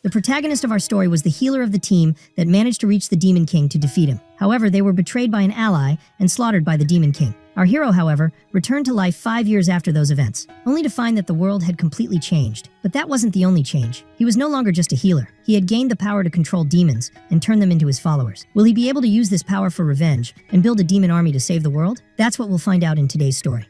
The protagonist of our story was the healer of the team that managed to reach the Demon King to defeat him. However, they were betrayed by an ally and slaughtered by the Demon King. Our hero, however, returned to life 5 years after those events, only to find that the world had completely changed. But that wasn't the only change. He was no longer just a healer. He had gained the power to control demons and turn them into his followers. Will he be able to use this power for revenge and build a demon army to save the world? That's what we'll find out in today's story.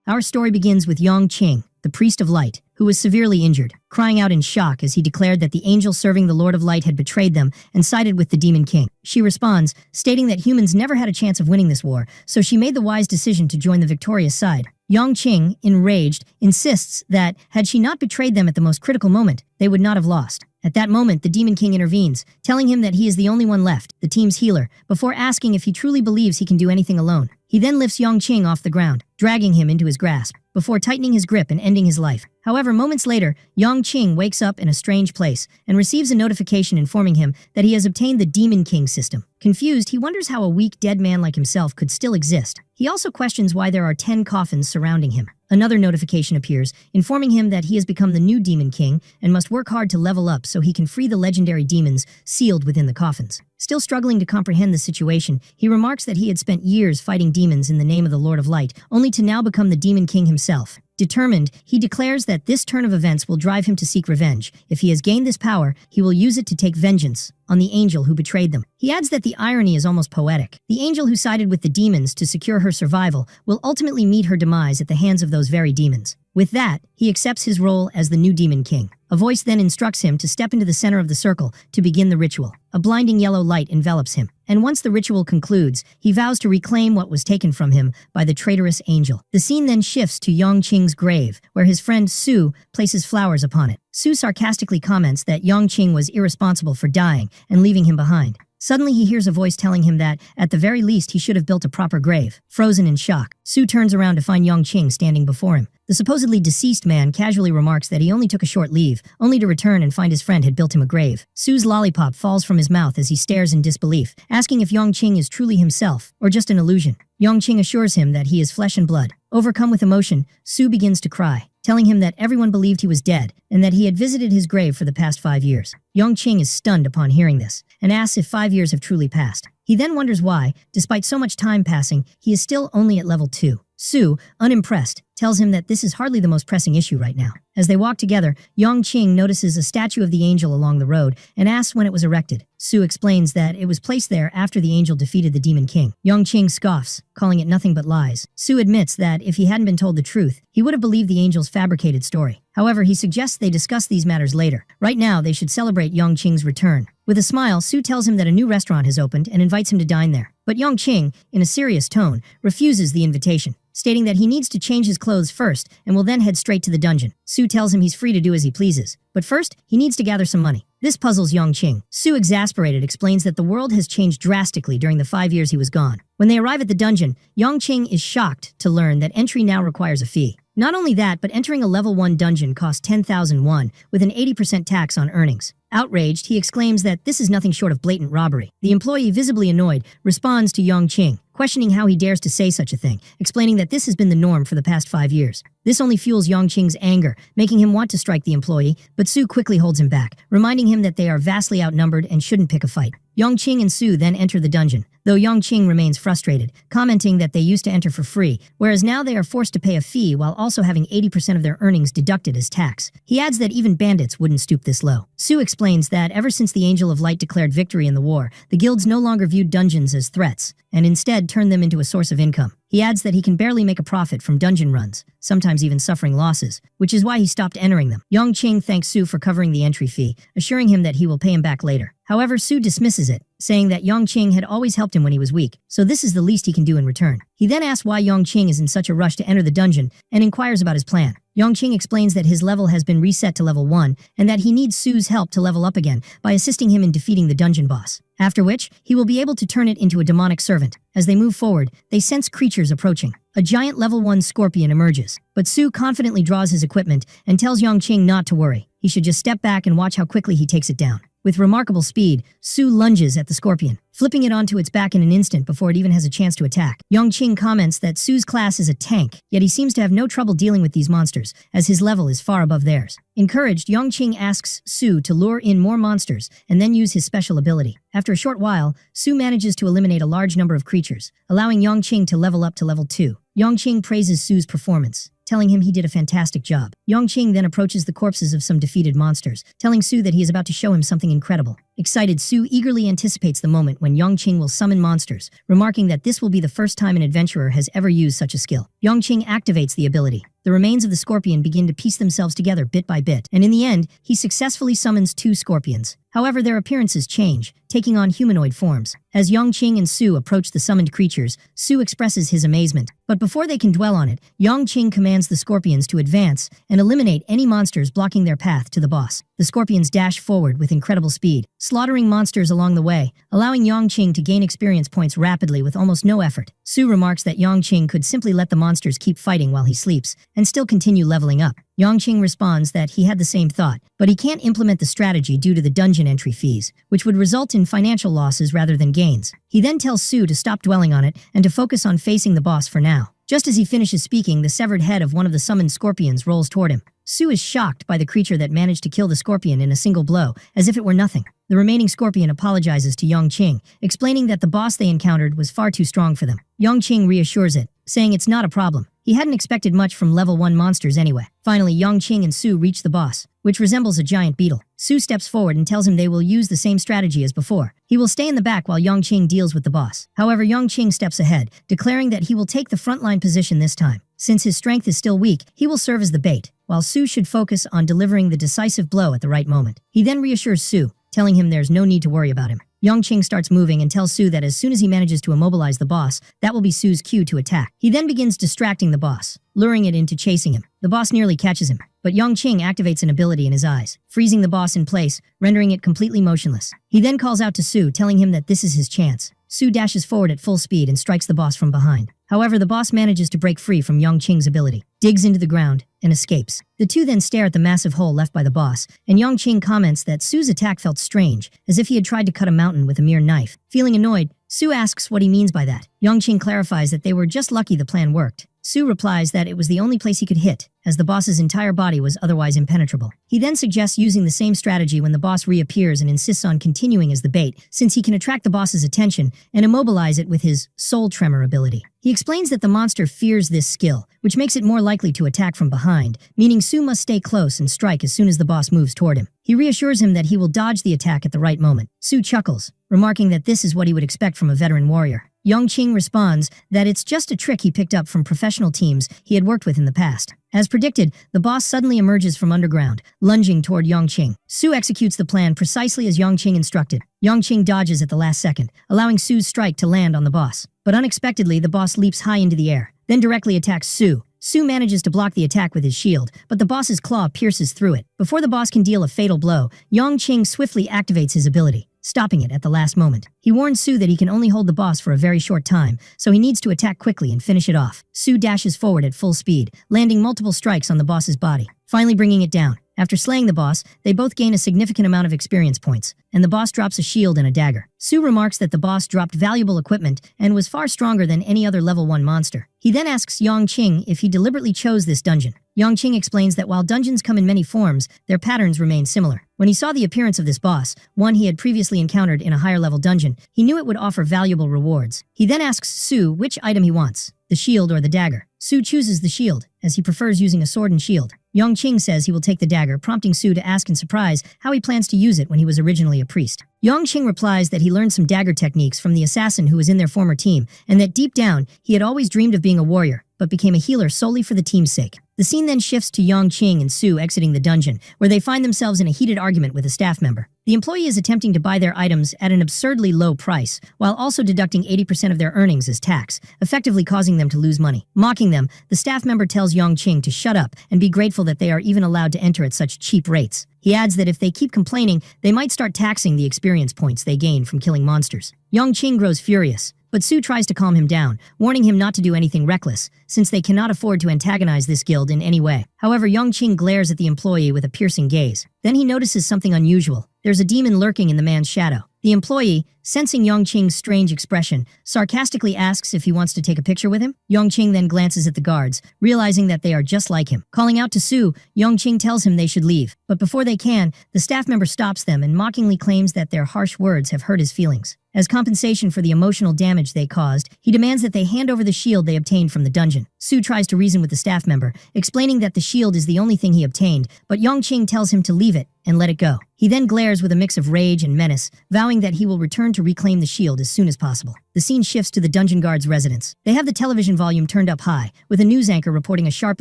Our story begins with Yongqing, the priest of light, who was severely injured, crying out in shock as he declared that the angel serving the Lord of Light had betrayed them and sided with the Demon King. She responds, stating that humans never had a chance of winning this war, so she made the wise decision to join the victorious side. Yongqing, enraged, insists that, had she not betrayed them at the most critical moment, they would not have lost. At that moment, the Demon King intervenes, telling him that he is the only one left, the team's healer, before asking if he truly believes he can do anything alone. He then lifts Yongqing off the ground, dragging him into his grasp, before tightening his grip and ending his life. However, moments later, Yongqing wakes up in a strange place and receives a notification informing him that he has obtained the Demon King system. Confused, he wonders how a weak dead man like himself could still exist. He also questions why there are 10 coffins surrounding him. Another notification appears, informing him that he has become the new Demon King and must work hard to level up so he can free the legendary demons sealed within the coffins. Still struggling to comprehend the situation, he remarks that he had spent years fighting demons in the name of the Lord of Light, only to now become the Demon King himself. Determined, he declares that this turn of events will drive him to seek revenge. If he has gained this power, he will use it to take vengeance on the angel who betrayed them. He adds that the irony is almost poetic. The angel who sided with the demons to secure her survival will ultimately meet her demise at the hands of those very demons. With that, he accepts his role as the new Demon King. A voice then instructs him to step into the center of the circle to begin the ritual. A blinding yellow light envelops him, and once the ritual concludes, he vows to reclaim what was taken from him by the traitorous angel. The scene then shifts to Yongqing's grave, where his friend Su places flowers upon it. Su sarcastically comments that Yongqing was irresponsible for dying and leaving him behind. Suddenly he hears a voice telling him that, at the very least, he should have built a proper grave. Frozen in shock, Su turns around to find Yongqing standing before him. The supposedly deceased man casually remarks that he only took a short leave, only to return and find his friend had built him a grave. Su's lollipop falls from his mouth as he stares in disbelief, asking if Yongqing is truly himself, or just an illusion. Yongqing assures him that he is flesh and blood. Overcome with emotion, Su begins to cry, telling him that everyone believed he was dead, and that he had visited his grave for the past 5 years. Yongqing is stunned upon hearing this, and asks if 5 years have truly passed. He then wonders why, despite so much time passing, he is still only at level 2. Su, unimpressed, tells him that this is hardly the most pressing issue right now. As they walk together, Yongqing notices a statue of the angel along the road and asks when it was erected. Su explains that it was placed there after the angel defeated the Demon King. Yongqing scoffs, calling it nothing but lies. Su admits that if he hadn't been told the truth, he would have believed the angel's fabricated story. However, he suggests they discuss these matters later. Right now, they should celebrate Yongqing's return. With a smile, Su tells him that a new restaurant has opened and invites him to dine there. But Yongqing, in a serious tone, refuses the invitation, stating that he needs to change his clothes first and will then head straight to the dungeon. Su tells him he's free to do as he pleases, but first, he needs to gather some money. This puzzles Yongqing. Su, exasperated, explains that the world has changed drastically during the 5 years he was gone. When they arrive at the dungeon, Yongqing is shocked to learn that entry now requires a fee. Not only that, but entering a level 1 dungeon costs 10,000 won, with an 80% tax on earnings. Outraged, he exclaims that this is nothing short of blatant robbery. The employee, visibly annoyed, responds to Yongqing, questioning how he dares to say such a thing, explaining that this has been the norm for the past 5 years. This only fuels Yongqing's anger, making him want to strike the employee, but Su quickly holds him back, reminding him that they are vastly outnumbered and shouldn't pick a fight. Yongqing and Su then enter the dungeon, though Yongqing remains frustrated, commenting that they used to enter for free, whereas now they are forced to pay a fee while also having 80% of their earnings deducted as tax. He adds that even bandits wouldn't stoop this low. Su explains that ever since the Angel of Light declared victory in the war, the guilds no longer viewed dungeons as threats, and instead turned them into a source of income. He adds that he can barely make a profit from dungeon runs, sometimes even suffering losses, which is why he stopped entering them. Yongqing thanks Su for covering the entry fee, assuring him that he will pay him back later. However, Su dismisses it, saying that Yongqing had always helped him when he was weak, so this is the least he can do in return. He then asks why Yongqing is in such a rush to enter the dungeon and inquires about his plan. Yongqing explains that his level has been reset to level 1 and that he needs Su's help to level up again by assisting him in defeating the dungeon boss. After which, he will be able to turn it into a demonic servant. As they move forward, they sense creatures approaching. A giant level 1 scorpion emerges, but Su confidently draws his equipment and tells Yongqing not to worry. He should just step back and watch how quickly he takes it down. With remarkable speed, Su lunges at the scorpion, flipping it onto its back in an instant before it even has a chance to attack. Yongqing comments that Su's class is a tank, yet he seems to have no trouble dealing with these monsters, as his level is far above theirs. Encouraged, Yongqing asks Su to lure in more monsters and then use his special ability. After a short while, Su manages to eliminate a large number of creatures, allowing Yongqing to level up to level 2. Yongqing praises Su's performance, telling him he did a fantastic job. Yongqing then approaches the corpses of some defeated monsters, telling Su that he is about to show him something incredible. Excited, Su eagerly anticipates the moment when Yongqing will summon monsters, remarking that this will be the first time an adventurer has ever used such a skill. Yongqing activates the ability. The remains of the scorpion begin to piece themselves together bit by bit, and in the end, he successfully summons 2 scorpions. However, their appearances change, taking on humanoid forms. As Yongqing and Su approach the summoned creatures, Su expresses his amazement. But before they can dwell on it, Yongqing commands the scorpions to advance and eliminate any monsters blocking their path to the boss. The scorpions dash forward with incredible speed, slaughtering monsters along the way, allowing Yongqing to gain experience points rapidly with almost no effort. Su remarks that Yongqing could simply let the monsters keep fighting while he sleeps, and still continue leveling up. Yongqing responds that he had the same thought, but he can't implement the strategy due to the dungeon entry fees, which would result in financial losses rather than gains. He then tells Su to stop dwelling on it and to focus on facing the boss for now. Just as he finishes speaking, the severed head of one of the summoned scorpions rolls toward him. Su is shocked by the creature that managed to kill the scorpion in a single blow, as if it were nothing. The remaining scorpion apologizes to Yongqing, explaining that the boss they encountered was far too strong for them. Yongqing reassures it, saying it's not a problem. He hadn't expected much from level 1 monsters anyway. Finally, Yongqing and Su reach the boss, which resembles a giant beetle. Su steps forward and tells him they will use the same strategy as before. He will stay in the back while Yongqing deals with the boss. However, Yongqing steps ahead, declaring that he will take the frontline position this time. Since his strength is still weak, he will serve as the bait, while Su should focus on delivering the decisive blow at the right moment. He then reassures Su, telling him there's no need to worry about him. Yongqing starts moving and tells Su that as soon as he manages to immobilize the boss, that will be Su's cue to attack. He then begins distracting the boss, luring it into chasing him. The boss nearly catches him, but Yongqing activates an ability in his eyes, freezing the boss in place, rendering it completely motionless. He then calls out to Su, telling him that this is his chance. Su dashes forward at full speed and strikes the boss from behind. However, the boss manages to break free from Yongqing's ability, digs into the ground, and escapes. The two then stare at the massive hole left by the boss, and Yongqing comments that Su's attack felt strange, as if he had tried to cut a mountain with a mere knife. Feeling annoyed, Su asks what he means by that. Yongqing clarifies that they were just lucky the plan worked. Su replies that it was the only place he could hit, as the boss's entire body was otherwise impenetrable. He then suggests using the same strategy when the boss reappears and insists on continuing as the bait, since he can attract the boss's attention and immobilize it with his soul tremor ability. He explains that the monster fears this skill, which makes it more likely to attack from behind, meaning Su must stay close and strike as soon as the boss moves toward him. He reassures him that he will dodge the attack at the right moment. Su chuckles, remarking that this is what he would expect from a veteran warrior. Yongqing responds that it's just a trick he picked up from professional teams he had worked with in the past. As predicted, the boss suddenly emerges from underground, lunging toward Yongqing. Su executes the plan precisely as Yongqing instructed. Yongqing dodges at the last second, allowing Su's strike to land on the boss. But unexpectedly, the boss leaps high into the air, then directly attacks Su. Su manages to block the attack with his shield, but the boss's claw pierces through it. Before the boss can deal a fatal blow, Yongqing swiftly activates his ability, stopping it at the last moment. He warns Su that he can only hold the boss for a very short time, so he needs to attack quickly and finish it off. Su dashes forward at full speed, landing multiple strikes on the boss's body, finally bringing it down. After slaying the boss, they both gain a significant amount of experience points, and the boss drops a shield and a dagger. Su remarks that the boss dropped valuable equipment and was far stronger than any other level 1 monster. He then asks Yongqing if he deliberately chose this dungeon. Yongqing explains that while dungeons come in many forms, their patterns remain similar. When he saw the appearance of this boss, one he had previously encountered in a higher level dungeon, he knew it would offer valuable rewards. He then asks Su which item he wants, the shield or the dagger. Su chooses the shield, as he prefers using a sword and shield. Yongqing says he will take the dagger, prompting Su to ask in surprise how he plans to use it when he was originally a priest. Yongqing replies that he learned some dagger techniques from the assassin who was in their former team, and that deep down, he had always dreamed of being a warrior, but became a healer solely for the team's sake. The scene then shifts to Yongqing and Su exiting the dungeon, where they find themselves in a heated argument with a staff member. The employee is attempting to buy their items at an absurdly low price, while also deducting 80% of their earnings as tax, effectively causing them to lose money. Mocking them, the staff member tells Yongqing to shut up and be grateful that they are even allowed to enter at such cheap rates. He adds that if they keep complaining, they might start taxing the experience points they gain from killing monsters. Yongqing grows furious, but Su tries to calm him down, warning him not to do anything reckless, since they cannot afford to antagonize this guild in any way. However, Yongqing glares at the employee with a piercing gaze. Then he notices something unusual. there's a demon lurking in the man's shadow. The employee, sensing Yongqing's strange expression, sarcastically asks if he wants to take a picture with him. Yongqing then glances at the guards, realizing that they are just like him. Calling out to Su, Yongqing tells him they should leave. But before they can, the staff member stops them and mockingly claims that their harsh words have hurt his feelings. As compensation for the emotional damage they caused, he demands that they hand over the shield they obtained from the dungeon. Su tries to reason with the staff member, explaining that the shield is the only thing he obtained, but Yongqing tells him to leave it and let it go. He then glares with a mix of rage and menace, vowing that he will return to reclaim the shield as soon as possible. The scene shifts to the dungeon guard's residence. They have the television volume turned up high, with a news anchor reporting a sharp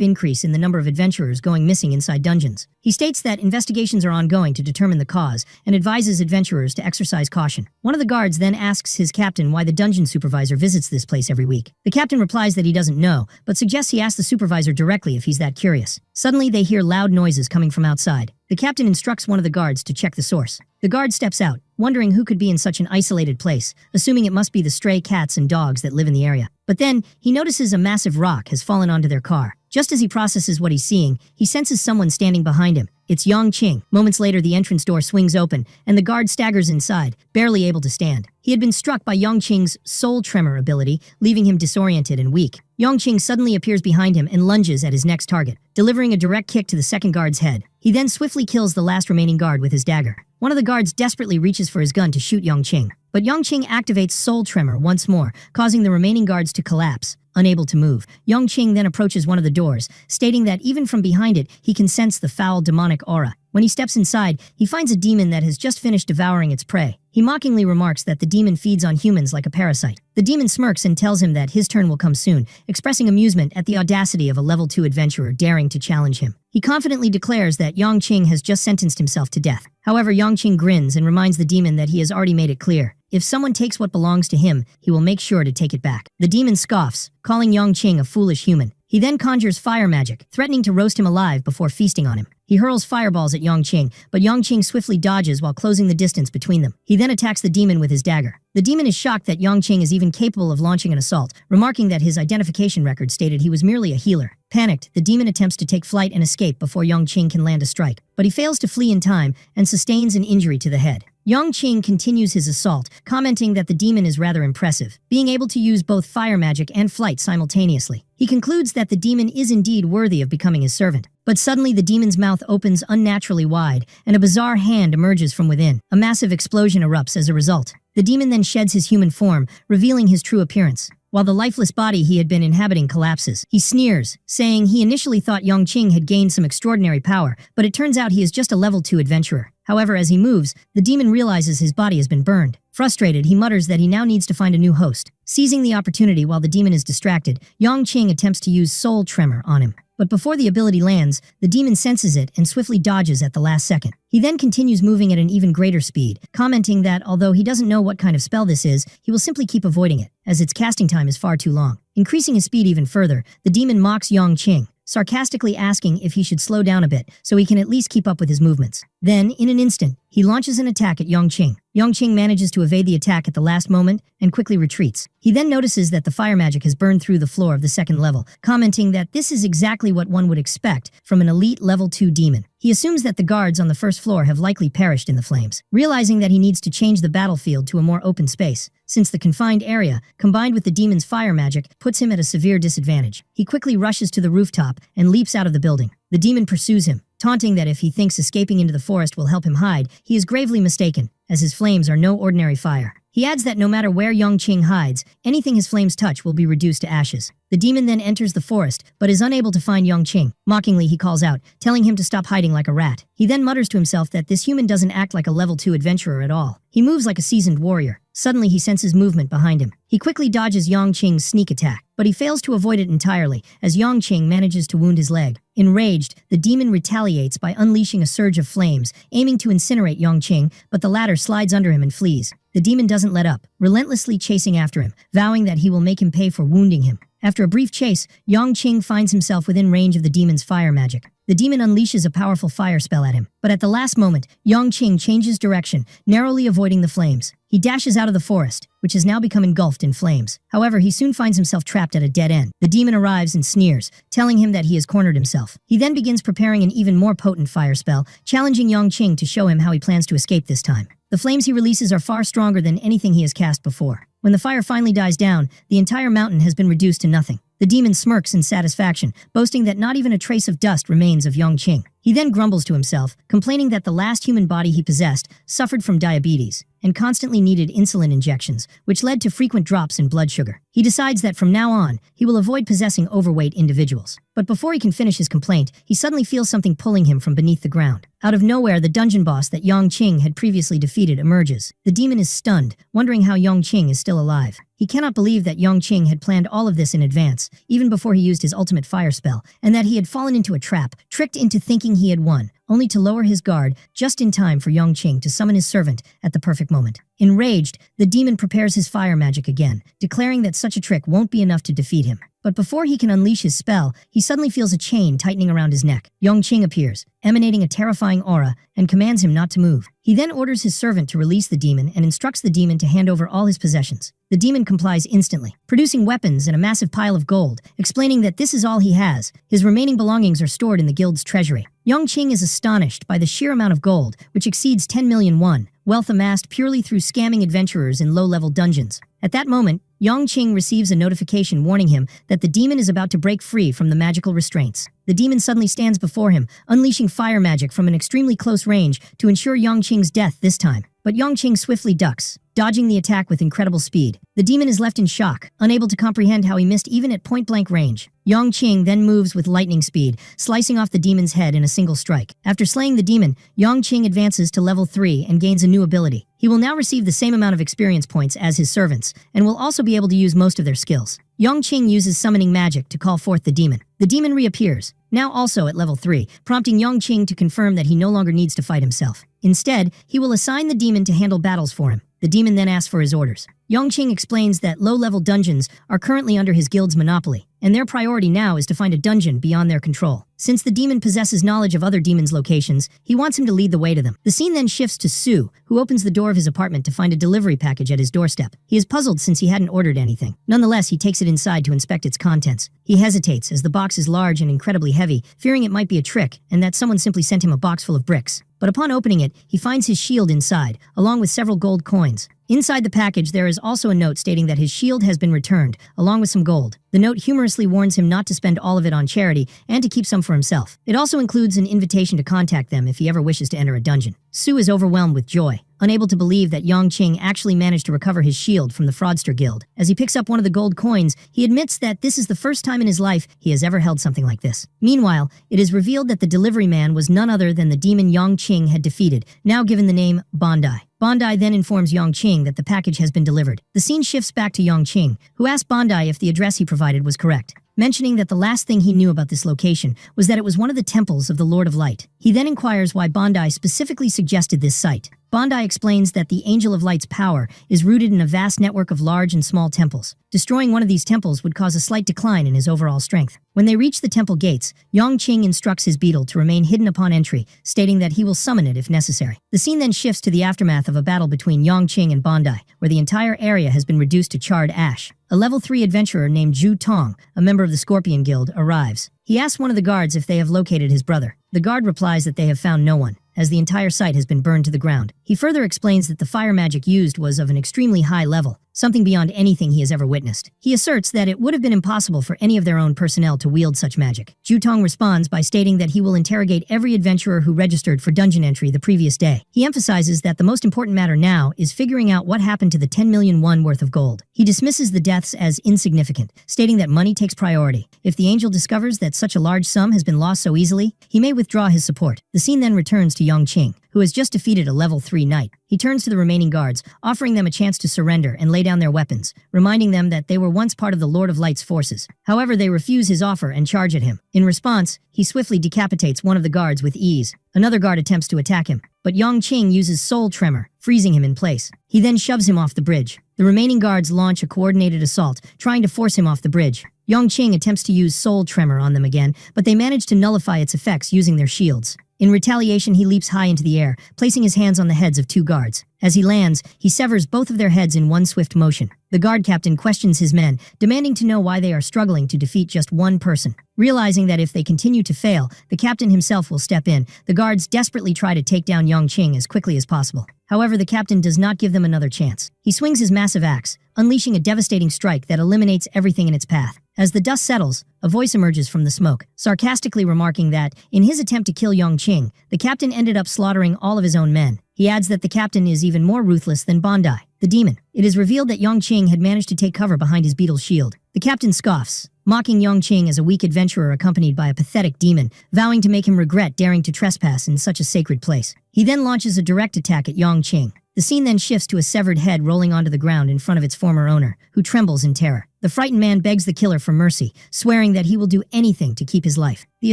increase in the number of adventurers going missing inside dungeons. He states that investigations are ongoing to determine the cause and advises adventurers to exercise caution. One of the guards then asks his captain why the dungeon supervisor visits this place every week. The captain replies that he doesn't know, but suggests he ask the supervisor directly if he's that curious. Suddenly, they hear loud noises coming from outside. The captain instructs one of the guards to check the source. The guard steps out, wondering who could be in such an isolated place, assuming it must be the stray cats and dogs that live in the area. But then, he notices a massive rock has fallen onto their car. Just as he processes what he's seeing, he senses someone standing behind him. It's Yongqing. Moments later, the entrance door swings open, and the guard staggers inside, barely able to stand. He had been struck by Yongqing's soul tremor ability, leaving him disoriented and weak. Yongqing suddenly appears behind him and lunges at his next target, delivering a direct kick to the second guard's head. He then swiftly kills the last remaining guard with his dagger. One of the guards desperately reaches for his gun to shoot Yongqing, but Yongqing activates soul tremor once more, causing the remaining guards to collapse. Unable to move, Yongqing then approaches one of the doors, stating that even from behind it, he can sense the foul demonic aura. When he steps inside, he finds a demon that has just finished devouring its prey. He mockingly remarks that the demon feeds on humans like a parasite. The demon smirks and tells him that his turn will come soon, expressing amusement at the audacity of a level 2 adventurer daring to challenge him. He confidently declares that Yongqing has just sentenced himself to death. However, Yongqing grins and reminds the demon that he has already made it clear. If someone takes what belongs to him, he will make sure to take it back. The demon scoffs, calling Yongqing a foolish human. He then conjures fire magic, threatening to roast him alive before feasting on him. He hurls fireballs at Yongqing, but Yongqing swiftly dodges while closing the distance between them. He then attacks the demon with his dagger. The demon is shocked that Yongqing is even capable of launching an assault, remarking that his identification record stated he was merely a healer. Panicked, the demon attempts to take flight and escape before Yongqing can land a strike, but he fails to flee in time and sustains an injury to the head. Yongqing continues his assault, commenting that the demon is rather impressive, being able to use both fire magic and flight simultaneously. He concludes that the demon is indeed worthy of becoming his servant. But suddenly the demon's mouth opens unnaturally wide, and a bizarre hand emerges from within. A massive explosion erupts as a result. The demon then sheds his human form, revealing his true appearance. While the lifeless body he had been inhabiting collapses, he sneers, saying he initially thought Yongqing had gained some extraordinary power, but it turns out he is just a level 2 adventurer. However, as he moves, the demon realizes his body has been burned. Frustrated, he mutters that he now needs to find a new host. Seizing the opportunity while the demon is distracted, Yongqing attempts to use soul tremor on him. But before the ability lands, the demon senses it and swiftly dodges at the last second. He then continues moving at an even greater speed, commenting that although he doesn't know what kind of spell this is, he will simply keep avoiding it, as its casting time is far too long. Increasing his speed even further, the demon mocks Yongqing, sarcastically asking if he should slow down a bit so he can at least keep up with his movements. Then, in an instant, he launches an attack at Yongqing. Yongqing manages to evade the attack at the last moment and quickly retreats. He then notices that the fire magic has burned through the floor of the second level, commenting that this is exactly what one would expect from an elite level 2 demon. He assumes that the guards on the first floor have likely perished in the flames, realizing that he needs to change the battlefield to a more open space, since the confined area, combined with the demon's fire magic, puts him at a severe disadvantage. He quickly rushes to the rooftop and leaps out of the building. The demon pursues him, taunting that if he thinks escaping into the forest will help him hide, he is gravely mistaken, as his flames are no ordinary fire. He adds that no matter where Yongqing hides, anything his flames touch will be reduced to ashes. The demon then enters the forest, but is unable to find Yongqing. Mockingly, he calls out, telling him to stop hiding like a rat. He then mutters to himself that this human doesn't act like a level 2 adventurer at all. He moves like a seasoned warrior. Suddenly, he senses movement behind him. He quickly dodges Yongqing's sneak attack, but he fails to avoid it entirely, as Yongqing manages to wound his leg. Enraged, the demon retaliates by unleashing a surge of flames, aiming to incinerate Yongqing, but the latter slides under him and flees. The demon doesn't let up, relentlessly chasing after him, vowing that he will make him pay for wounding him. After a brief chase, Yongqing finds himself within range of the demon's fire magic. The demon unleashes a powerful fire spell at him, but at the last moment, Yongqing changes direction, narrowly avoiding the flames. He dashes out of the forest, which has now become engulfed in flames. However, he soon finds himself trapped at a dead end. The demon arrives and sneers, telling him that he has cornered himself. He then begins preparing an even more potent fire spell, challenging Yongqing to show him how he plans to escape this time. The flames he releases are far stronger than anything he has cast before. When the fire finally dies down, the entire mountain has been reduced to nothing. The demon smirks in satisfaction, boasting that not even a trace of dust remains of Yongqing. He then grumbles to himself, complaining that the last human body he possessed suffered from diabetes and constantly needed insulin injections, which led to frequent drops in blood sugar. He decides that from now on, he will avoid possessing overweight individuals. But before he can finish his complaint, he suddenly feels something pulling him from beneath the ground. Out of nowhere, the dungeon boss that Yongqing had previously defeated emerges. The demon is stunned, wondering how Yongqing is still alive. He cannot believe that Yongqing had planned all of this in advance, even before he used his ultimate fire spell, and that he had fallen into a trap, tricked into thinking he had won, only to lower his guard just in time for Yongqing to summon his servant at the perfect moment. Enraged, the demon prepares his fire magic again, declaring that such a trick won't be enough to defeat him. But before he can unleash his spell, he suddenly feels a chain tightening around his neck. Yongqing appears, emanating a terrifying aura, and commands him not to move. He then orders his servant to release the demon and instructs the demon to hand over all his possessions. The demon complies instantly, producing weapons and a massive pile of gold, explaining that this is all he has. His remaining belongings are stored in the guild's treasury. Yongqing is astonished by the sheer amount of gold, which exceeds 10 million won, wealth amassed purely through scamming adventurers in low-level dungeons. At that moment, Yongqing receives a notification warning him that the demon is about to break free from the magical restraints. The demon suddenly stands before him, unleashing fire magic from an extremely close range to ensure Yongqing's death this time. But Yongqing swiftly ducks, dodging the attack with incredible speed. The demon is left in shock, unable to comprehend how he missed even at point-blank range. Yongqing then moves with lightning speed, slicing off the demon's head in a single strike. After slaying the demon, Yongqing advances to level 3 and gains a new ability. He will now receive the same amount of experience points as his servants, and will also be able to use most of their skills. Yongqing uses summoning magic to call forth the demon. The demon reappears, now also at level 3, prompting Yongqing to confirm that he no longer needs to fight himself. Instead, he will assign the demon to handle battles for him. The demon then asks for his orders. Yongqing explains that low-level dungeons are currently under his guild's monopoly, and their priority now is to find a dungeon beyond their control. Since the demon possesses knowledge of other demons' locations, he wants him to lead the way to them. The scene then shifts to Su, who opens the door of his apartment to find a delivery package at his doorstep. He is puzzled since he hadn't ordered anything. Nonetheless, he takes it inside to inspect its contents. He hesitates as the box is large and incredibly heavy, fearing it might be a trick and that someone simply sent him a box full of bricks. But upon opening it, he finds his shield inside, along with several gold coins. Inside the package, there is also a note stating that his shield has been returned, along with some gold. The note humorously warns him not to spend all of it on charity and to keep some for himself. It also includes an invitation to contact them if he ever wishes to enter a dungeon. Su is overwhelmed with joy, unable to believe that Yongqing actually managed to recover his shield from the fraudster guild. As he picks up one of the gold coins, he admits that this is the first time in his life he has ever held something like this. Meanwhile, it is revealed that the delivery man was none other than the demon Yongqing had defeated, now given the name Bandai. Bandai then informs Yongqing that the package has been delivered. The scene shifts back to Yongqing, who asks Bandai if the address he provided was correct, mentioning that the last thing he knew about this location was that it was one of the temples of the Lord of Light. He then inquires why Bandai specifically suggested this site. Bandai explains that the Angel of Light's power is rooted in a vast network of large and small temples. Destroying one of these temples would cause a slight decline in his overall strength. When they reach the temple gates, Yongqing instructs his beetle to remain hidden upon entry, stating that he will summon it if necessary. The scene then shifts to the aftermath of a battle between Yongqing and Bandai, where the entire area has been reduced to charred ash. A level 3 adventurer named Zhu Tong, a member of the Scorpion Guild, arrives. He asks one of the guards if they have located his brother. The guard replies that they have found no one, as the entire site has been burned to the ground. He further explains that the fire magic used was of an extremely high level, something beyond anything he has ever witnessed. He asserts that it would have been impossible for any of their own personnel to wield such magic. Zhu Tong responds by stating that he will interrogate every adventurer who registered for dungeon entry the previous day. He emphasizes that the most important matter now is figuring out what happened to the 10 million won worth of gold. He dismisses the deaths as insignificant, stating that money takes priority. If the angel discovers that such a large sum has been lost so easily, he may withdraw his support. The scene then returns to Yongqing, who has just defeated a level 3 knight. He turns to the remaining guards, offering them a chance to surrender and lay down their weapons, reminding them that they were once part of the Lord of Light's forces. However, they refuse his offer and charge at him. In response, he swiftly decapitates one of the guards with ease. Another guard attempts to attack him, but Yongqing uses Soul Tremor, freezing him in place. He then shoves him off the bridge. The remaining guards launch a coordinated assault, trying to force him off the bridge. Yongqing attempts to use Soul Tremor on them again, but they manage to nullify its effects using their shields. In retaliation, he leaps high into the air, placing his hands on the heads of 2 guards. As he lands, he severs both of their heads in one swift motion. The guard captain questions his men, demanding to know why they are struggling to defeat just one person. Realizing that if they continue to fail, the captain himself will step in, the guards desperately try to take down Yongqing as quickly as possible. However, the captain does not give them another chance. He swings his massive axe, unleashing a devastating strike that eliminates everything in its path. As the dust settles, a voice emerges from the smoke, sarcastically remarking that, in his attempt to kill Yongqing, the captain ended up slaughtering all of his own men. He adds that the captain is even more ruthless than Bondi, the demon. It is revealed that Yongqing had managed to take cover behind his beetle's shield. The captain scoffs, mocking Yongqing as a weak adventurer accompanied by a pathetic demon, vowing to make him regret daring to trespass in such a sacred place. He then launches a direct attack at Yongqing. The scene then shifts to a severed head rolling onto the ground in front of its former owner, who trembles in terror. The frightened man begs the killer for mercy, swearing that he will do anything to keep his life. The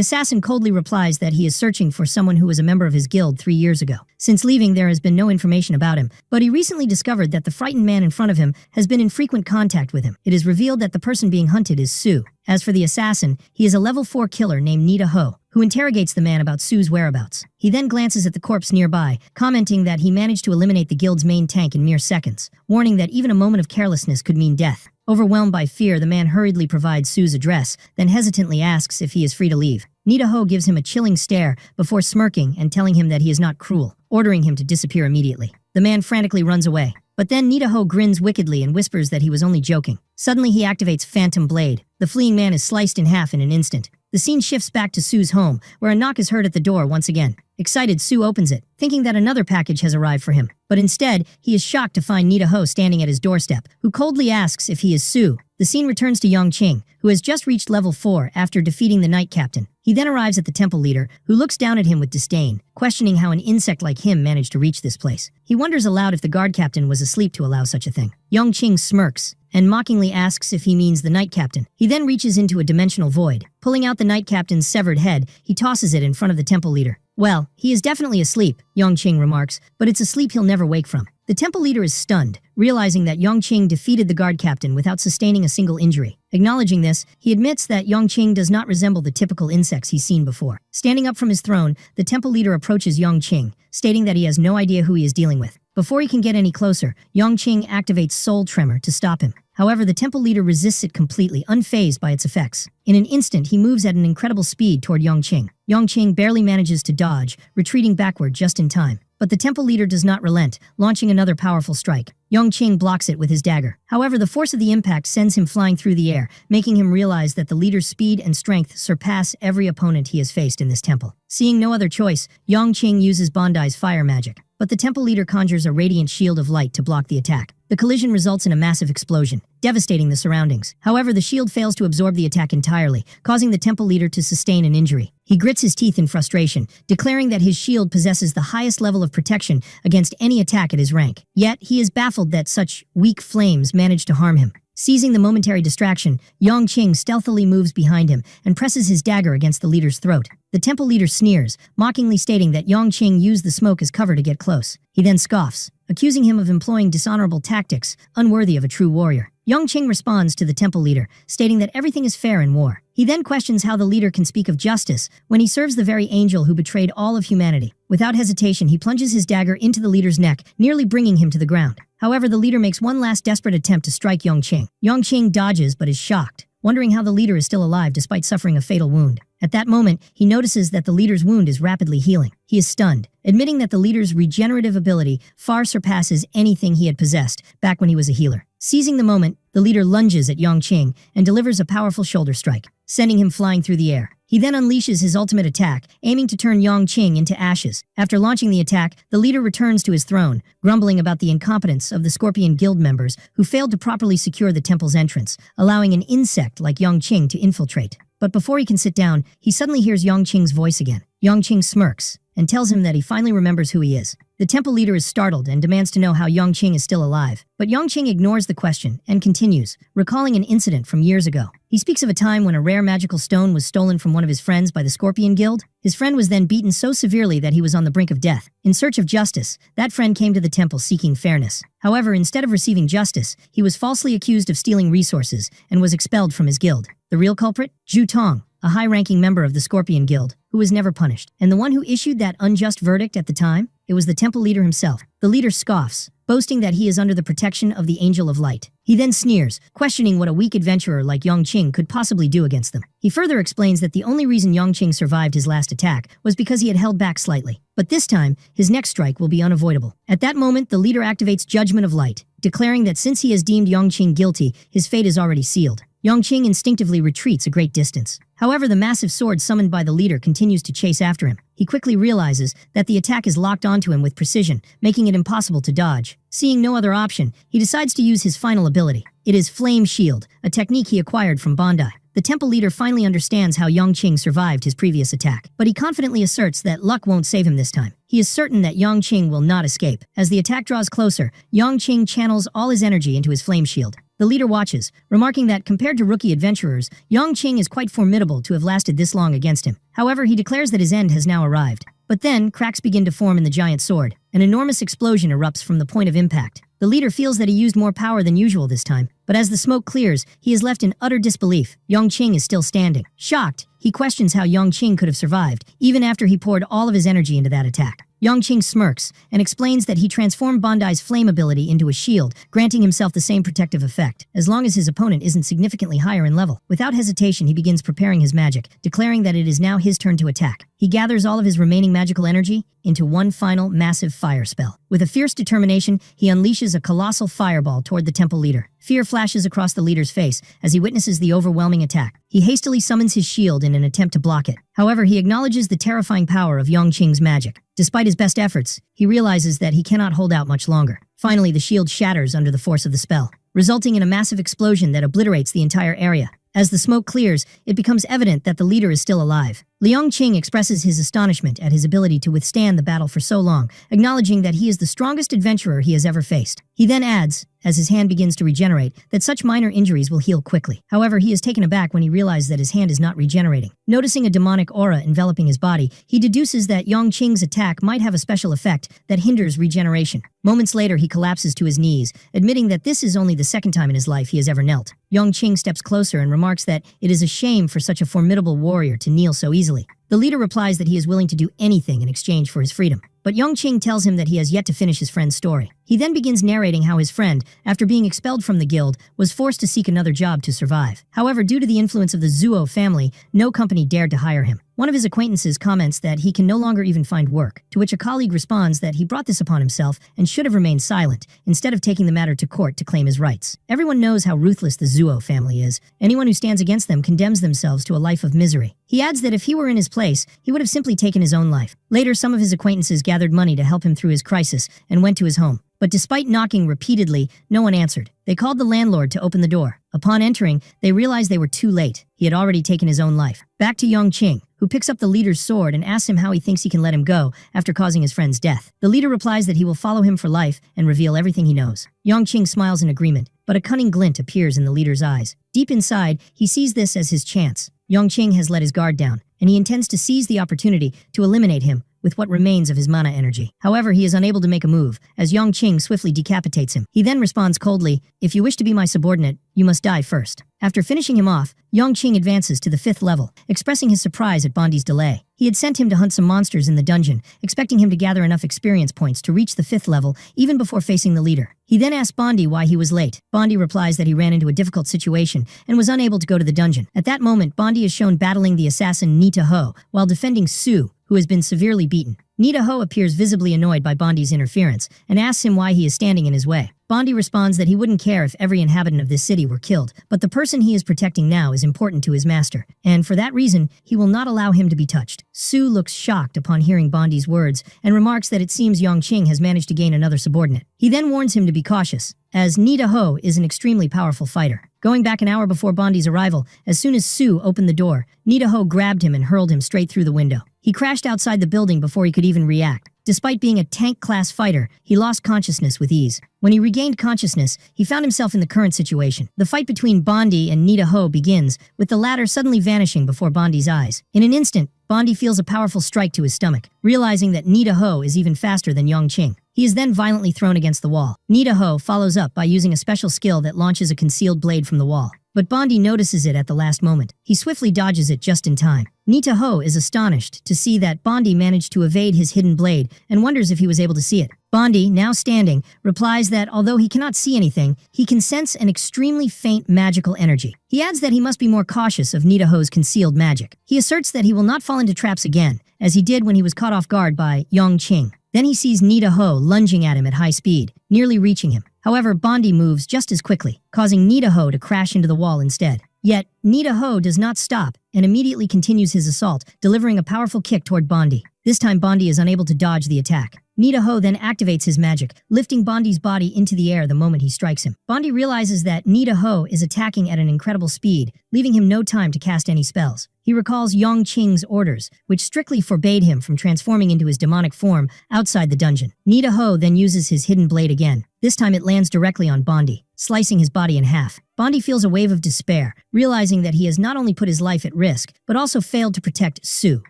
assassin coldly replies that he is searching for someone who was a member of his guild 3 years ago. Since leaving, there has been no information about him, but he recently discovered that the frightened man in front of him has been in frequent contact with him. It is revealed that the person being hunted is Sue. As for the assassin, he is a level 4 killer named Nita Ho, who interrogates the man about Sue's whereabouts. He then glances at the corpse nearby, commenting that he managed to eliminate the guild's main tank in mere seconds, warning that even a moment of carelessness could mean death. Overwhelmed by fear, the man hurriedly provides Sue's address, then hesitantly asks if he is free to leave. Nita Ho gives him a chilling stare before smirking and telling him that he is not cruel, ordering him to disappear immediately. The man frantically runs away, but then Nita Ho grins wickedly and whispers that he was only joking. Suddenly he activates Phantom Blade. The fleeing man is sliced in half in an instant. The scene shifts back to Sue's home, where a knock is heard at the door once again. Excited, Sue opens it, thinking that another package has arrived for him. But instead, he is shocked to find Nita Ho standing at his doorstep, who coldly asks if he is Sue. The scene returns to Yongqing, who has just reached level 4 after defeating the Knight Captain. He then arrives at the temple leader, who looks down at him with disdain, questioning how an insect like him managed to reach this place. He wonders aloud if the guard captain was asleep to allow such a thing. Yongqing smirks and mockingly asks if he means the Knight Captain. He then reaches into a dimensional void. Pulling out the Knight Captain's severed head, he tosses it in front of the temple leader. "Well, he is definitely asleep," Yongqing remarks, "but it's a sleep he'll never wake from." The temple leader is stunned, realizing that Yongqing defeated the guard captain without sustaining a single injury. Acknowledging this, he admits that Yongqing does not resemble the typical insects he's seen before. Standing up from his throne, the temple leader approaches Yongqing, stating that he has no idea who he is dealing with. Before he can get any closer, Yongqing activates Soul Tremor to stop him. However, the temple leader resists it completely, unfazed by its effects. In an instant, he moves at an incredible speed toward Yongqing. Yongqing barely manages to dodge, retreating backward just in time. But the temple leader does not relent, launching another powerful strike. Yongqing blocks it with his dagger. However, the force of the impact sends him flying through the air, making him realize that the leader's speed and strength surpass every opponent he has faced in this temple. Seeing no other choice, Yongqing uses Bondi's fire magic. But the temple leader conjures a radiant shield of light to block the attack. The collision results in a massive explosion, devastating the surroundings. However, the shield fails to absorb the attack entirely, causing the temple leader to sustain an injury. He grits his teeth in frustration, declaring that his shield possesses the highest level of protection against any attack at his rank. Yet, he is baffled that such weak flames manage to harm him. Seizing the momentary distraction, Yongqing stealthily moves behind him and presses his dagger against the leader's throat. The temple leader sneers, mockingly stating that Yongqing used the smoke as cover to get close. He then scoffs, accusing him of employing dishonorable tactics, unworthy of a true warrior. Yongqing responds to the temple leader, stating that everything is fair in war. He then questions how the leader can speak of justice when he serves the very angel who betrayed all of humanity. Without hesitation, he plunges his dagger into the leader's neck, nearly bringing him to the ground. However, the leader makes one last desperate attempt to strike Yongqing. Yongqing dodges but is shocked, wondering how the leader is still alive despite suffering a fatal wound. At that moment, he notices that the leader's wound is rapidly healing. He is stunned, admitting that the leader's regenerative ability far surpasses anything he had possessed back when he was a healer. Seizing the moment, the leader lunges at Yongqing and delivers a powerful shoulder strike, sending him flying through the air. He then unleashes his ultimate attack, aiming to turn Yongqing into ashes. After launching the attack, the leader returns to his throne, grumbling about the incompetence of the Scorpion Guild members who failed to properly secure the temple's entrance, allowing an insect like Yongqing to infiltrate. But before he can sit down, he suddenly hears Yongqing's voice again. Yongqing smirks and tells him that he finally remembers who he is. The temple leader is startled and demands to know how Yongqing is still alive. But Yongqing ignores the question and continues, recalling an incident from years ago. He speaks of a time when a rare magical stone was stolen from one of his friends by the Scorpion Guild. His friend was then beaten so severely that he was on the brink of death. In search of justice, that friend came to the temple seeking fairness. However, instead of receiving justice, he was falsely accused of stealing resources and was expelled from his guild. The real culprit? Zhu Tong, a high-ranking member of the Scorpion Guild, who was never punished. And the one who issued that unjust verdict at the time? It was the temple leader himself. The leader scoffs, boasting that he is under the protection of the Angel of Light. He then sneers, questioning what a weak adventurer like Yongqing could possibly do against them. He further explains that the only reason Yongqing survived his last attack was because he had held back slightly. But this time, his next strike will be unavoidable. At that moment, the leader activates Judgment of Light, declaring that since he has deemed Yongqing guilty, his fate is already sealed. Yongqing instinctively retreats a great distance. However, the massive sword summoned by the leader continues to chase after him. He quickly realizes that the attack is locked onto him with precision, making it impossible to dodge. Seeing no other option, he decides to use his final ability. It is Flame Shield, a technique he acquired from Bandai. The temple leader finally understands how Yongqing survived his previous attack, but he confidently asserts that luck won't save him this time. He is certain that Yongqing will not escape. As the attack draws closer, Yongqing channels all his energy into his flame shield. The leader watches, remarking that compared to rookie adventurers, Yongqing is quite formidable to have lasted this long against him. However, he declares that his end has now arrived. But then, cracks begin to form in the giant sword. An enormous explosion erupts from the point of impact. The leader feels that he used more power than usual this time, but as the smoke clears, he is left in utter disbelief. Yongqing is still standing. Shocked, he questions how Yongqing could have survived, even after he poured all of his energy into that attack. Yongqing smirks and explains that he transformed Bandai's flame ability into a shield, granting himself the same protective effect, as long as his opponent isn't significantly higher in level. Without hesitation, he begins preparing his magic, declaring that it is now his turn to attack. He gathers all of his remaining magical energy into one final massive fire spell. With a fierce determination, he unleashes a colossal fireball toward the temple leader. Fear flashes across the leader's face as he witnesses the overwhelming attack. He hastily summons his shield in an attempt to block it. However, he acknowledges the terrifying power of Yongqing's magic. Despite his best efforts, he realizes that he cannot hold out much longer. Finally, the shield shatters under the force of the spell, resulting in a massive explosion that obliterates the entire area. As the smoke clears, it becomes evident that the leader is still alive. Yongqing expresses his astonishment at his ability to withstand the battle for so long, acknowledging that he is the strongest adventurer he has ever faced. He then adds, as his hand begins to regenerate, that such minor injuries will heal quickly. However, he is taken aback when he realizes that his hand is not regenerating. Noticing a demonic aura enveloping his body, he deduces that Yongqing's attack might have a special effect that hinders regeneration. Moments later, he collapses to his knees, admitting that this is only the second time in his life he has ever knelt. Yongqing steps closer and remarks that it is a shame for such a formidable warrior to kneel so easily. The leader replies that he is willing to do anything in exchange for his freedom. But Yongqing tells him that he has yet to finish his friend's story. He then begins narrating how his friend, after being expelled from the guild, was forced to seek another job to survive. However, due to the influence of the Zuo family, no company dared to hire him. One of his acquaintances comments that he can no longer even find work, to which a colleague responds that he brought this upon himself and should have remained silent, instead of taking the matter to court to claim his rights. Everyone knows how ruthless the Zuo family is. Anyone who stands against them condemns themselves to a life of misery. He adds that if he were in his place, he would have simply taken his own life. Later, some of his acquaintances gathered money to help him through his crisis and went to his home. But despite knocking repeatedly, no one answered. They called the landlord to open the door. Upon entering, they realized they were too late. He had already taken his own life. Back to Yongqing, who picks up the leader's sword and asks him how he thinks he can let him go after causing his friend's death. The leader replies that he will follow him for life and reveal everything he knows. Yongqing smiles in agreement, but a cunning glint appears in the leader's eyes. Deep inside, he sees this as his chance. Yongqing has let his guard down, and he intends to seize the opportunity to eliminate him with what remains of his mana energy. However, he is unable to make a move, as Yongqing swiftly decapitates him. He then responds coldly, "If you wish to be my subordinate, you must die first." After finishing him off, Yongqing advances to the 5th level, expressing his surprise at Bondi's delay. He had sent him to hunt some monsters in the dungeon, expecting him to gather enough experience points to reach the 5th level, even before facing the leader. He then asks Bondi why he was late. Bondi replies that he ran into a difficult situation and was unable to go to the dungeon. At that moment, Bondi is shown battling the assassin Nita Ho, while defending Su, who has been severely beaten. Nita Ho appears visibly annoyed by Bondi's interference and asks him why he is standing in his way. Bondi responds that he wouldn't care if every inhabitant of this city were killed, but the person he is protecting now is important to his master, and for that reason, he will not allow him to be touched. Su looks shocked upon hearing Bondi's words and remarks that it seems Yongqing has managed to gain another subordinate. He then warns him to be cautious, as Nita Ho is an extremely powerful fighter. Going back an hour before Bondi's arrival, as soon as Su opened the door, Nita Ho grabbed him and hurled him straight through the window. He crashed outside the building before he could even react. Despite being a tank-class fighter, he lost consciousness with ease. When he regained consciousness, he found himself in the current situation. The fight between Bondi and Nita Ho begins, with the latter suddenly vanishing before Bondi's eyes. In an instant, Bondi feels a powerful strike to his stomach, realizing that Nita Ho is even faster than Yongqing. He is then violently thrown against the wall. Nita Ho follows up by using a special skill that launches a concealed blade from the wall. But Bondi notices it at the last moment. He swiftly dodges it just in time. Nita Ho is astonished to see that Bondi managed to evade his hidden blade and wonders if he was able to see it. Bondi, now standing, replies that although he cannot see anything, he can sense an extremely faint magical energy. He adds that he must be more cautious of Nita Ho's concealed magic. He asserts that he will not fall into traps again, as he did when he was caught off guard by Yongqing. Then he sees Nita Ho lunging at him at high speed, nearly reaching him. However, Bondi moves just as quickly, causing Nita Ho to crash into the wall instead. Yet, Nita Ho does not stop and immediately continues his assault, delivering a powerful kick toward Bondi. This time Bondi is unable to dodge the attack. Nita Ho then activates his magic, lifting Bondi's body into the air the moment he strikes him. Bondi realizes that Nita Ho is attacking at an incredible speed, leaving him no time to cast any spells. He recalls Yongqing's orders, which strictly forbade him from transforming into his demonic form outside the dungeon. Nita Ho then uses his hidden blade again. This time it lands directly on Bondi, slicing his body in half. Bondi feels a wave of despair, realizing that he has not only put his life at risk, but also failed to protect Su.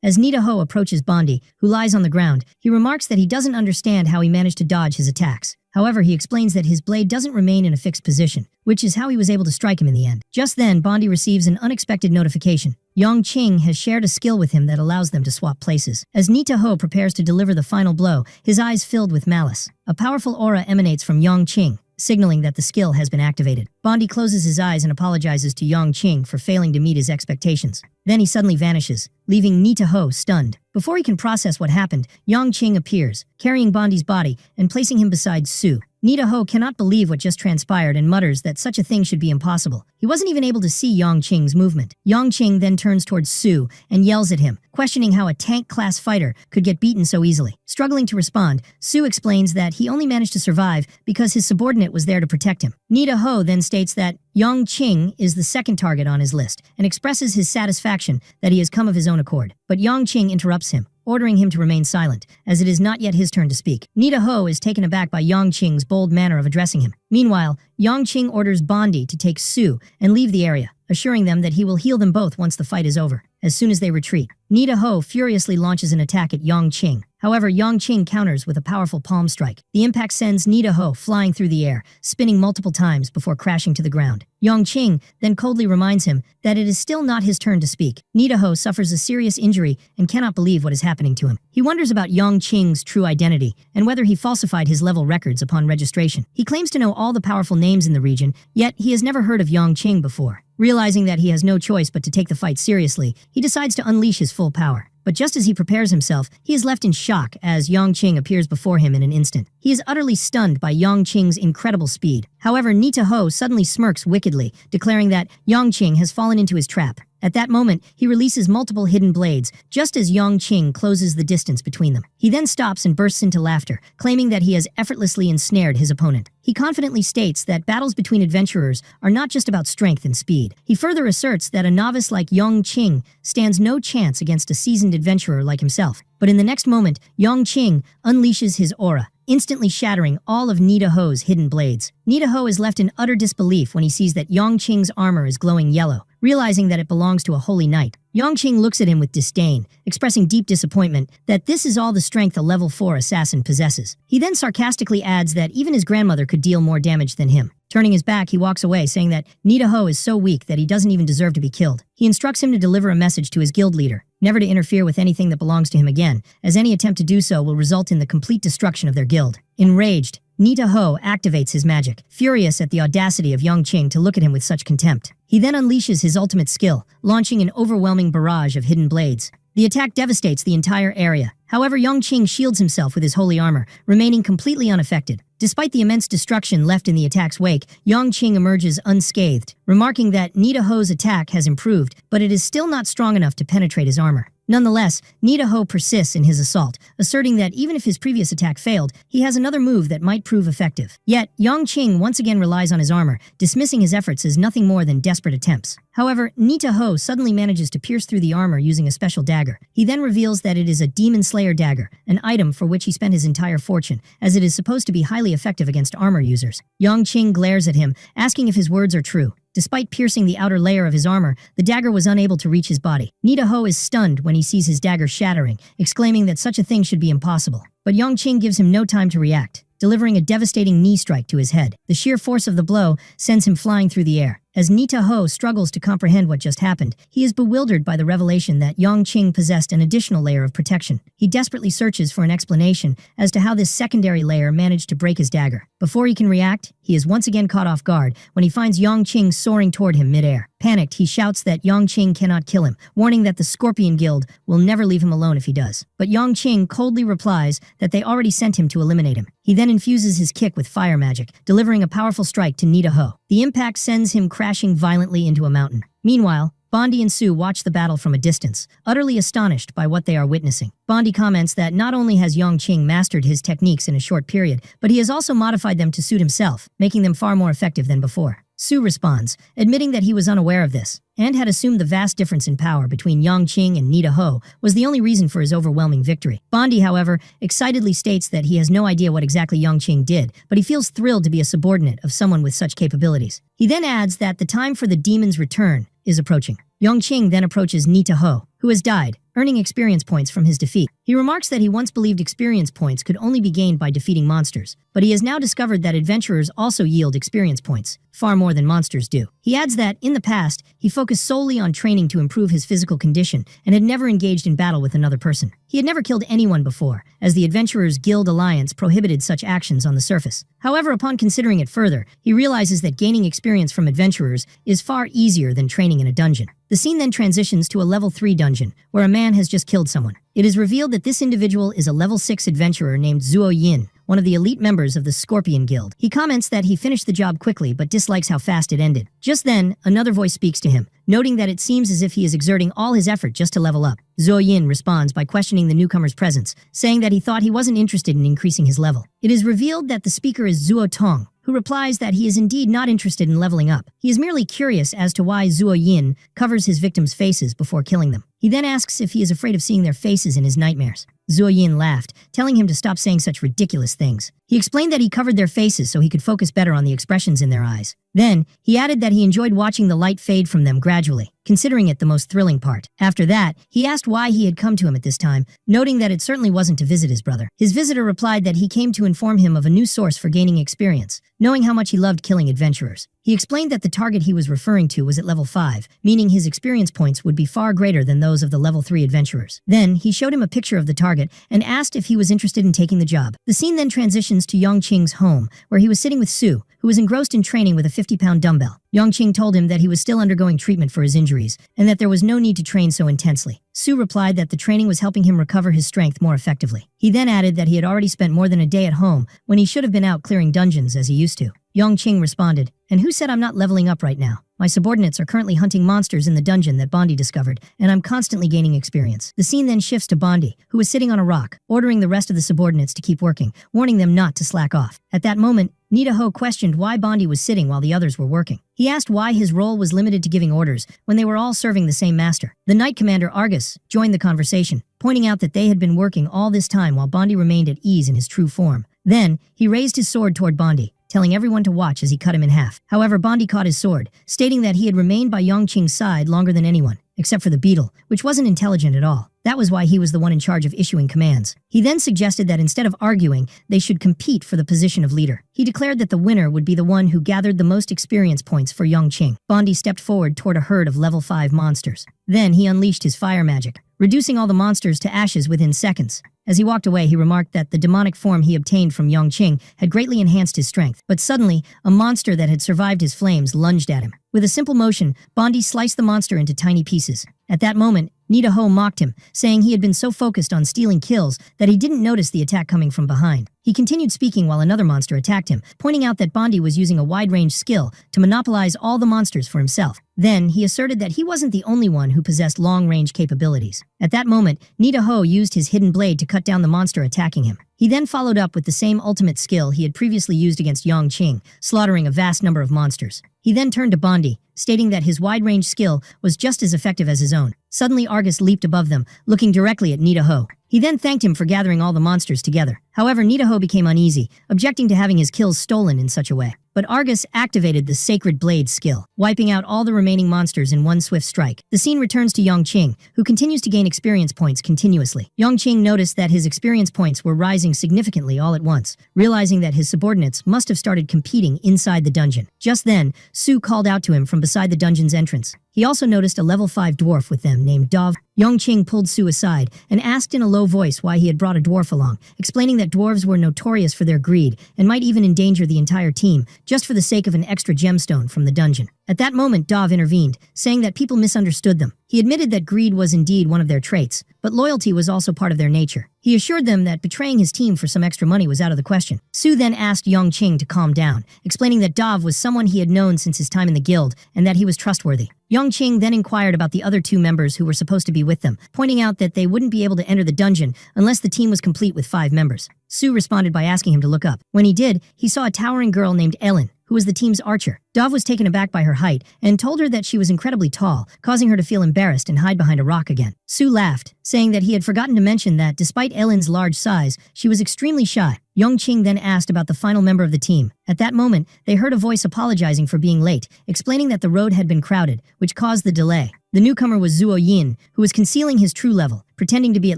As Nita Ho approaches Bondi, who lies on the ground, he remarks that he doesn't understand how he managed to dodge his attacks. However, he explains that his blade doesn't remain in a fixed position, which is how he was able to strike him in the end. Just then, Bondi receives an unexpected notification. Yongqing has shared a skill with him that allows them to swap places. As Nita Ho prepares to deliver the final blow, his eyes filled with malice. A powerful aura emanates from Yongqing, signaling that the skill has been activated. Bondi closes his eyes and apologizes to Yongqing for failing to meet his expectations. Then he suddenly vanishes, leaving Nita Ho stunned. Before he can process what happened, Yongqing appears, carrying Bondi's body and placing him beside Su. Nita Ho cannot believe what just transpired and mutters that such a thing should be impossible. He wasn't even able to see Yongqing's movement. Yongqing then turns towards Su and yells at him, questioning how a tank-class fighter could get beaten so easily. Struggling to respond, Su explains that he only managed to survive because his subordinate was there to protect him. Nita Ho then states that Yongqing is the second target on his list and expresses his satisfaction that he has come of his own accord. But Yongqing interrupts him, ordering him to remain silent, as it is not yet his turn to speak. Nita Ho is taken aback by Yongqing's bold manner of addressing him. Meanwhile, Yongqing orders Bondi to take Su and leave the area, assuring them that he will heal them both once the fight is over. As soon as they retreat, Nita Ho furiously launches an attack at Yongqing. However, Yongqing counters with a powerful palm strike. The impact sends Nita Ho flying through the air, spinning multiple times before crashing to the ground. Yongqing then coldly reminds him that it is still not his turn to speak. Nita Ho suffers a serious injury and cannot believe what is happening to him. He wonders about Yongqing's true identity and whether he falsified his level records upon registration. He claims to know all the powerful names in the region, yet he has never heard of Yongqing before. Realizing that he has no choice but to take the fight seriously, he decides to unleash his full power. But just as he prepares himself, he is left in shock as Yongqing appears before him in an instant. He is utterly stunned by Yongqing's incredible speed. However, Nita Ho suddenly smirks wickedly, declaring that Yongqing has fallen into his trap. At that moment, he releases multiple hidden blades, just as Yongqing closes the distance between them. He then stops and bursts into laughter, claiming that he has effortlessly ensnared his opponent. He confidently states that battles between adventurers are not just about strength and speed. He further asserts that a novice like Yongqing stands no chance against a seasoned adventurer like himself. But in the next moment, Yongqing unleashes his aura, instantly shattering all of Nita Ho's hidden blades. Nita Ho is left in utter disbelief when he sees that Yongqing's armor is glowing yellow, realizing that it belongs to a holy knight. Yongqing looks at him with disdain, expressing deep disappointment that this is all the strength a level 4 assassin possesses. He then sarcastically adds that even his grandmother could deal more damage than him. Turning his back, he walks away, saying that Nita Ho is so weak that he doesn't even deserve to be killed. He instructs him to deliver a message to his guild leader, never to interfere with anything that belongs to him again, as any attempt to do so will result in the complete destruction of their guild. Enraged, Nita Ho activates his magic, furious at the audacity of Yongqing to look at him with such contempt. He then unleashes his ultimate skill, launching an overwhelming barrage of hidden blades. The attack devastates the entire area. However, Yongqing shields himself with his holy armor, remaining completely unaffected. Despite the immense destruction left in the attack's wake, Yongqing emerges unscathed, remarking that Nita Ho's attack has improved, but it is still not strong enough to penetrate his armor. Nonetheless, Nita-Ho persists in his assault, asserting that even if his previous attack failed, he has another move that might prove effective. Yet, Yang-Qing once again relies on his armor, dismissing his efforts as nothing more than desperate attempts. However, Nita-Ho suddenly manages to pierce through the armor using a special dagger. He then reveals that it is a Demon Slayer dagger, an item for which he spent his entire fortune, as it is supposed to be highly effective against armor users. Yang-Qing glares at him, asking if his words are true. Despite piercing the outer layer of his armor, the dagger was unable to reach his body. Nita-Ho is stunned when he sees his dagger shattering, exclaiming that such a thing should be impossible. But Yang-Qing gives him no time to react, delivering a devastating knee strike to his head. The sheer force of the blow sends him flying through the air. As Nita-Ho struggles to comprehend what just happened, he is bewildered by the revelation that Yang-Qing possessed an additional layer of protection. He desperately searches for an explanation as to how this secondary layer managed to break his dagger. Before he can react, he is once again caught off guard when he finds Yang-Qing soaring toward him midair. Panicked, he shouts that Yang-Qing cannot kill him, warning that the Scorpion Guild will never leave him alone if he does. But Yang-Qing coldly replies that they already sent him to eliminate him. He then infuses his kick with fire magic, delivering a powerful strike to Nita-Ho. The impact sends him crashing violently into a mountain. Meanwhile, Bondi and Sue watch the battle from a distance, utterly astonished by what they are witnessing. Bondi comments that not only has Yang-Qing mastered his techniques in a short period, but he has also modified them to suit himself, making them far more effective than before. Sue responds, admitting that he was unaware of this, and had assumed the vast difference in power between Yang-Qing and Nita-Ho was the only reason for his overwhelming victory. Bondi, however, excitedly states that he has no idea what exactly Yang-Qing did, but he feels thrilled to be a subordinate of someone with such capabilities. He then adds that the time for the demon's return is approaching. Yang-Qing then approaches Nita-Ho, who has died, earning experience points from his defeat. He remarks that he once believed experience points could only be gained by defeating monsters, but he has now discovered that adventurers also yield experience points, far more than monsters do. He adds that, in the past, he focused solely on training to improve his physical condition and had never engaged in battle with another person. He had never killed anyone before, as the Adventurers Guild Alliance prohibited such actions on the surface. However, upon considering it further, he realizes that gaining experience from adventurers is far easier than training in a dungeon. The scene then transitions to a level 3 dungeon, where a man has just killed someone. It is revealed that this individual is a level 6 adventurer named Zuo Yin, one of the elite members of the Scorpion Guild. He comments that he finished the job quickly but dislikes how fast it ended. Just then, another voice speaks to him, noting that it seems as if he is exerting all his effort just to level up. Zuo Yin responds by questioning the newcomer's presence, saying that he thought he wasn't interested in increasing his level. It is revealed that the speaker is Zuo Tong, who replies that he is indeed not interested in leveling up. He is merely curious as to why Zuo Yin covers his victims' faces before killing them. He then asks if he is afraid of seeing their faces in his nightmares. Zuo Yin laughed, telling him to stop saying such ridiculous things. He explained that he covered their faces so he could focus better on the expressions in their eyes. Then, he added that he enjoyed watching the light fade from them gradually, considering it the most thrilling part. After that, he asked why he had come to him at this time, noting that it certainly wasn't to visit his brother. His visitor replied that he came to inform him of a new source for gaining experience, knowing how much he loved killing adventurers. He explained that the target he was referring to was at level 5, meaning his experience points would be far greater than those of the level 3 adventurers. Then, he showed him a picture of the target and asked if he was interested in taking the job. The scene then transitions to Yang-Qing's home, where he was sitting with Sue, who was engrossed in training with a 50-pound dumbbell. Yang-Qing told him that he was still undergoing treatment for his injuries, and that there was no need to train so intensely. Sue replied that the training was helping him recover his strength more effectively. He then added that he had already spent more than a day at home when he should have been out clearing dungeons as he used to. Yang-Qing responded, "And who said I'm not leveling up right now? My subordinates are currently hunting monsters in the dungeon that Bondi discovered, and I'm constantly gaining experience." The scene then shifts to Bondi, who is sitting on a rock, ordering the rest of the subordinates to keep working, warning them not to slack off. At that moment, Nita-Ho questioned why Bondi was sitting while the others were working. He asked why his role was limited to giving orders when they were all serving the same master. The Knight Commander Argus joined the conversation, pointing out that they had been working all this time while Bondi remained at ease in his true form. Then, he raised his sword toward Bondi, telling everyone to watch as he cut him in half. However, Bondi caught his sword, stating that he had remained by Yang-Qing's side longer than anyone, except for the beetle, which wasn't intelligent at all. That was why he was the one in charge of issuing commands. He then suggested that instead of arguing, they should compete for the position of leader. He declared that the winner would be the one who gathered the most experience points for Yang-Qing. Bondi stepped forward toward a herd of level 5 monsters. Then he unleashed his fire magic, reducing all the monsters to ashes within seconds. As he walked away, he remarked that the demonic form he obtained from Yang-Qing had greatly enhanced his strength. But suddenly, a monster that had survived his flames lunged at him. With a simple motion, Bondi sliced the monster into tiny pieces. At that moment, Nita-Ho mocked him, saying he had been so focused on stealing kills that he didn't notice the attack coming from behind. He continued speaking while another monster attacked him, pointing out that Bondi was using a wide-range skill to monopolize all the monsters for himself. Then, he asserted that he wasn't the only one who possessed long-range capabilities. At that moment, Nita-Ho used his hidden blade to cut down the monster attacking him. He then followed up with the same ultimate skill he had previously used against Yongqing, slaughtering a vast number of monsters. He then turned to Bondi, stating that his wide-range skill was just as effective as his own. Suddenly, Argus leaped above them, looking directly at Nita-Ho. He then thanked him for gathering all the monsters together. However, Nita-Ho became uneasy, objecting to having his kills stolen in such a way. But Argus activated the Sacred Blade skill, wiping out all the remaining monsters in one swift strike. The scene returns to Yongqing, who continues to gain experience points continuously. Yongqing noticed that his experience points were rising significantly all at once, realizing that his subordinates must have started competing inside the dungeon. Just then, Su called out to him from beside the dungeon's entrance. He also noticed a level 5 dwarf with them named Dov. Yongqing pulled Su aside and asked in a low voice why he had brought a dwarf along, explaining that dwarves were notorious for their greed and might even endanger the entire team just for the sake of an extra gemstone from the dungeon. At that moment, Dov intervened, saying that people misunderstood them. He admitted that greed was indeed one of their traits, but loyalty was also part of their nature. He assured them that betraying his team for some extra money was out of the question. Su then asked Yongqing to calm down, explaining that Dov was someone he had known since his time in the guild and that he was trustworthy. Yongqing then inquired about the other 2 members who were supposed to be with them, pointing out that they wouldn't be able to enter the dungeon unless the team was complete with 5 members. Su responded by asking him to look up. When he did, he saw a towering girl named Ellen, who was the team's archer. Dov was taken aback by her height and told her that she was incredibly tall, causing her to feel embarrassed and hide behind a rock again. Su laughed, saying that he had forgotten to mention that despite Ellen's large size, she was extremely shy. Yongqing then asked about the final member of the team. At that moment, they heard a voice apologizing for being late, explaining that the road had been crowded, which caused the delay. The newcomer was Zuo Yin, who was concealing his true level, pretending to be at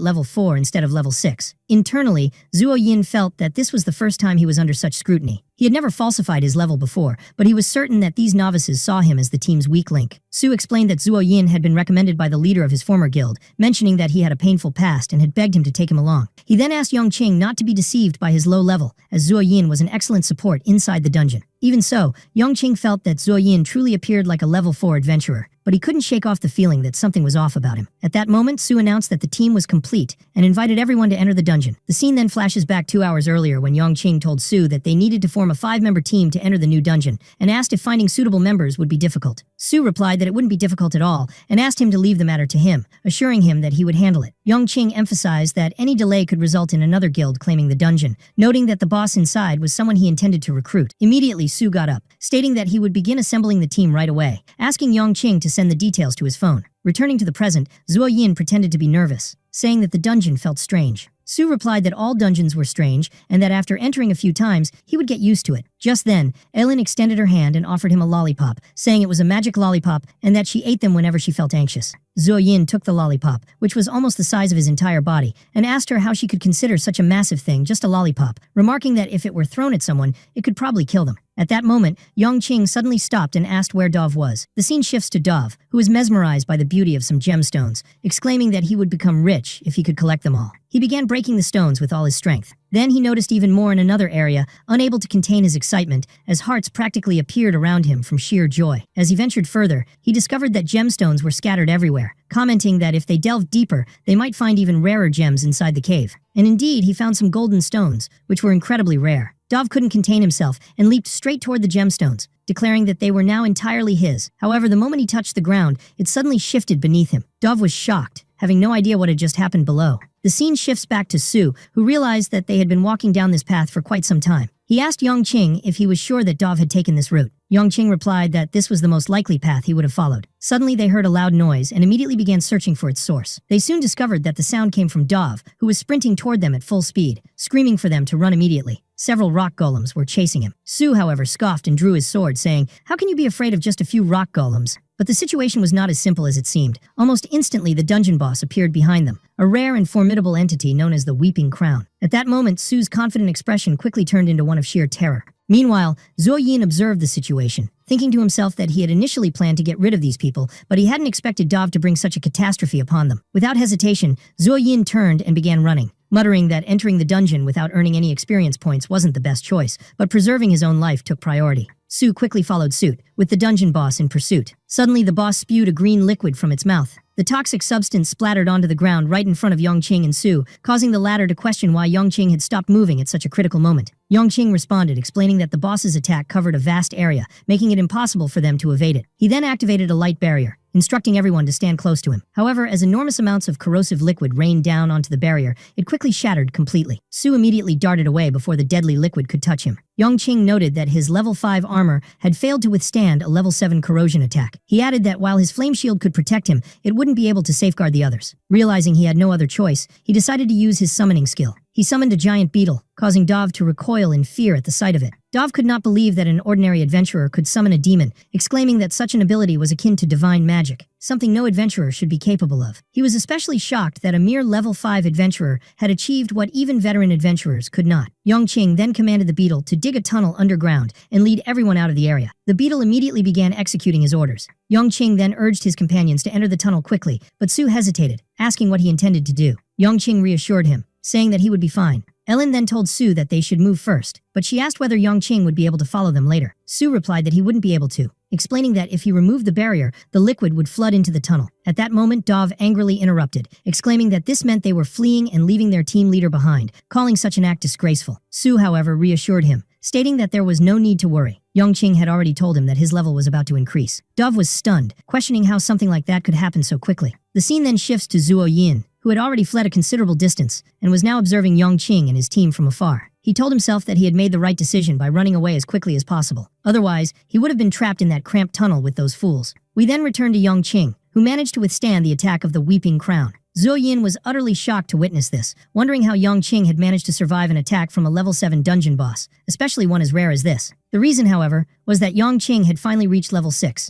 level 4 instead of level 6. Internally, Zuo Yin felt that this was the first time he was under such scrutiny. He had never falsified his level before, but he was certain that these novices saw him as the team's weak link. Su explained that Zuo Yin had been recommended by the leader of his former guild, mentioning that he had a painful past and had begged him to take him along. He then asked Yongqing not to be deceived by his low level, as Zuo Yin was an excellent support inside the dungeon. Even so, Yongqing felt that Zuo Yin truly appeared like a level 4 adventurer, but he couldn't shake off the feeling that something was off about him. At that moment, Su announced that the team was complete and invited everyone to enter the dungeon. The scene then flashes back 2 hours earlier when Yongqing told Su that they needed to form a 5-member team to enter the new dungeon and asked if finding suitable members would be difficult. Su replied that it wouldn't be difficult at all and asked him to leave the matter to him, assuring him that he would handle it. Yongqing emphasized that any delay could result in another guild claiming the dungeon, noting that the boss inside was someone he intended to recruit. Immediately, Su got up, stating that he would begin assembling the team right away, asking Yongqing to send the details to his phone. Returning to the present, Zuo Yin pretended to be nervous, saying that the dungeon felt strange. Su replied that all dungeons were strange and that after entering a few times, he would get used to it. Just then, Ellen extended her hand and offered him a lollipop, saying it was a magic lollipop and that she ate them whenever she felt anxious. Zuo Yin took the lollipop, which was almost the size of his entire body, and asked her how she could consider such a massive thing just a lollipop, remarking that if it were thrown at someone, it could probably kill them. At that moment, Yongqing suddenly stopped and asked where Dov was. The scene shifts to Dov, who was mesmerized by the beauty of some gemstones, exclaiming that he would become rich if he could collect them all. He began breaking the stones with all his strength. Then he noticed even more in another area, unable to contain his excitement, as hearts practically appeared around him from sheer joy. As he ventured further, he discovered that gemstones were scattered everywhere, commenting that if they delved deeper, they might find even rarer gems inside the cave. And indeed, he found some golden stones, which were incredibly rare. Dov couldn't contain himself and leaped straight toward the gemstones, declaring that they were now entirely his. However, the moment he touched the ground, it suddenly shifted beneath him. Dov was shocked, having no idea what had just happened below. The scene shifts back to Su, who realized that they had been walking down this path for quite some time. He asked Yongqing if he was sure that Dov had taken this route. Yongqing replied that this was the most likely path he would have followed. Suddenly they heard a loud noise and immediately began searching for its source. They soon discovered that the sound came from Dov, who was sprinting toward them at full speed, screaming for them to run immediately. Several rock golems were chasing him. Su, however, scoffed and drew his sword, saying, "How can you be afraid of just a few rock golems?" But the situation was not as simple as it seemed. Almost instantly, the dungeon boss appeared behind them, a rare and formidable entity known as the Weeping Crown. At that moment, Su's confident expression quickly turned into one of sheer terror. Meanwhile, Zuo Yin observed the situation, thinking to himself that he had initially planned to get rid of these people, but he hadn't expected Dov to bring such a catastrophe upon them. Without hesitation, Zuo Yin turned and began running, muttering that entering the dungeon without earning any experience points wasn't the best choice, but preserving his own life took priority. Su quickly followed suit, with the dungeon boss in pursuit. Suddenly, the boss spewed a green liquid from its mouth. The toxic substance splattered onto the ground right in front of Yongqing and Su, causing the latter to question why Yongqing had stopped moving at such a critical moment. Yongqing responded, explaining that the boss's attack covered a vast area, making it impossible for them to evade it. He then activated a light barrier, instructing everyone to stand close to him. However, as enormous amounts of corrosive liquid rained down onto the barrier, it quickly shattered completely. Su immediately darted away before the deadly liquid could touch him. Yongqing noted that his level 5 armor had failed to withstand a level 7 corrosion attack. He added that while his flame shield could protect him, it wouldn't be able to safeguard the others. Realizing he had no other choice, he decided to use his summoning skill. He summoned a giant beetle, causing Dov to recoil in fear at the sight of it. Dov could not believe that an ordinary adventurer could summon a demon, exclaiming that such an ability was akin to divine magic, something no adventurer should be capable of. He was especially shocked that a mere level 5 adventurer had achieved what even veteran adventurers could not. Yongqing then commanded the beetle to dig a tunnel underground and lead everyone out of the area. The beetle immediately began executing his orders. Yongqing then urged his companions to enter the tunnel quickly, but Su hesitated, asking what he intended to do. Yongqing reassured him, saying that he would be fine. Ellen then told Su that they should move first, but she asked whether Yongqing would be able to follow them later. Su replied that he wouldn't be able to, explaining that if he removed the barrier, the liquid would flood into the tunnel. At that moment, Dov angrily interrupted, exclaiming that this meant they were fleeing and leaving their team leader behind, calling such an act disgraceful. Su, however, reassured him, stating that there was no need to worry. Yongqing had already told him that his level was about to increase. Dov was stunned, questioning how something like that could happen so quickly. The scene then shifts to Zuo Yin, who had already fled a considerable distance and was now observing Yongqing and his team from afar. He told himself that he had made the right decision by running away as quickly as possible. Otherwise, he would have been trapped in that cramped tunnel with those fools. We then return to Yongqing, who managed to withstand the attack of the Weeping Crown. Zuo Yin was utterly shocked to witness this, wondering how Yongqing had managed to survive an attack from a level 7 dungeon boss, especially one as rare as this. The reason, however, was that Yongqing had finally reached level 6.